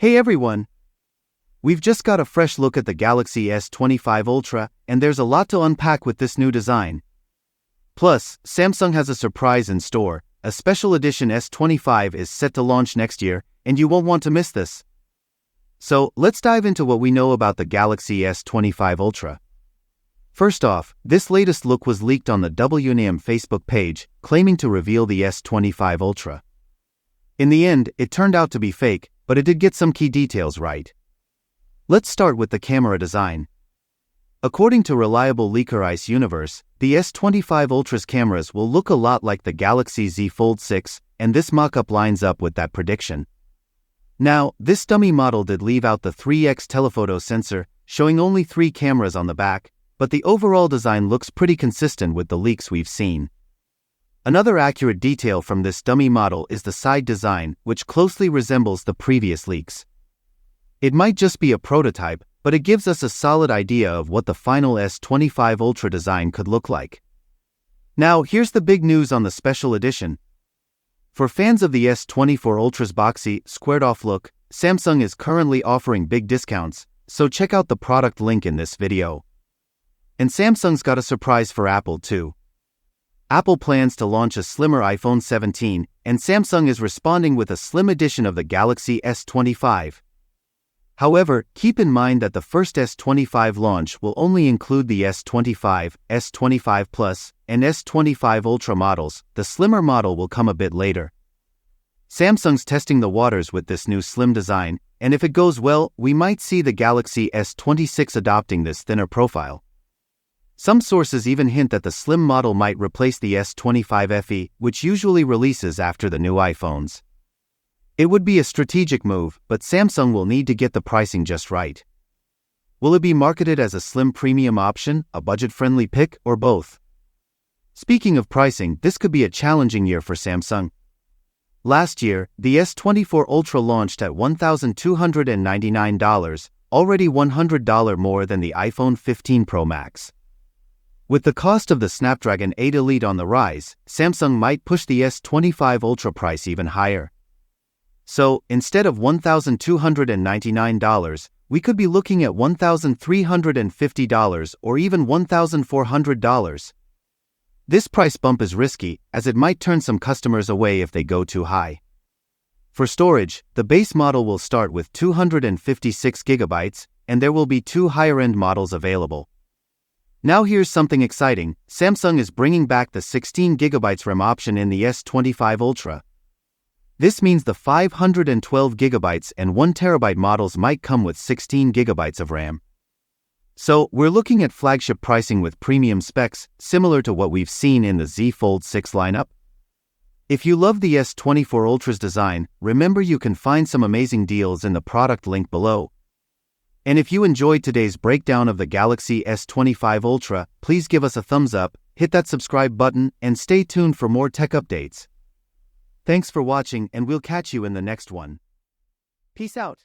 Hey everyone! We've just got a fresh look at the Galaxy S25 Ultra, and there's a lot to unpack with this new design. Plus, Samsung has a surprise in store. A special edition S25 is set to launch next year, and you won't want to miss this. So, let's dive into what we know about the Galaxy S25 Ultra. First off, this latest look was leaked on the WNM Facebook page, claiming to reveal the S25 Ultra. In the end, it turned out to be fake, but it did get some key details right. Let's start with the camera design. According to reliable leaker Ice Universe, the S25 Ultra's cameras will look a lot like the Galaxy Z Fold 6, and this mock-up lines up with that prediction. Now, this dummy model did leave out the 3x telephoto sensor, showing only 3 cameras on the back, but the overall design looks pretty consistent with the leaks we've seen. Another accurate detail from this dummy model is the side design, which closely resembles the previous leaks. It might just be a prototype, but it gives us a solid idea of what the final S25 Ultra design could look like. Now, here's the big news on the special edition. For fans of the S24 Ultra's boxy, squared-off look, Samsung is currently offering big discounts, so check out the product link in this video. And Samsung's got a surprise for Apple too. Apple plans to launch a slimmer iPhone 17, and Samsung is responding with a slim edition of the Galaxy S25. However, keep in mind that the first S25 launch will only include the S25, S25 Plus, and S25 Ultra models. The slimmer model will come a bit later. Samsung's testing the waters with this new slim design, and if it goes well, we might see the Galaxy S26 adopting this thinner profile. Some sources even hint that the slim model might replace the S25 FE, which usually releases after the new iPhones. It would be a strategic move, but Samsung will need to get the pricing just right. Will it be marketed as a slim premium option, a budget-friendly pick, or both? Speaking of pricing, this could be a challenging year for Samsung. Last year, the S24 Ultra launched at $1,299, already $100 more than the iPhone 15 Pro Max. With the cost of the Snapdragon 8 Elite on the rise, Samsung might push the S25 Ultra price even higher. So, instead of $1,299, we could be looking at $1,350 or even $1,400. This price bump is risky, as it might turn some customers away if they go too high. For storage, the base model will start with 256 GB, and there will be 2 higher-end models available. Now here's something exciting. Samsung is bringing back the 16 GB RAM option in the S25 Ultra. This means the 512 GB and 1 TB models might come with 16 GB of RAM. So, we're looking at flagship pricing with premium specs, similar to what we've seen in the Z Fold 6 lineup. If you love the S24 Ultra's design, remember you can find some amazing deals in the product link below. And if you enjoyed today's breakdown of the Galaxy S25 Ultra, please give us a thumbs up, hit that subscribe button, and stay tuned for more tech updates. Thanks for watching, and we'll catch you in the next one. Peace out.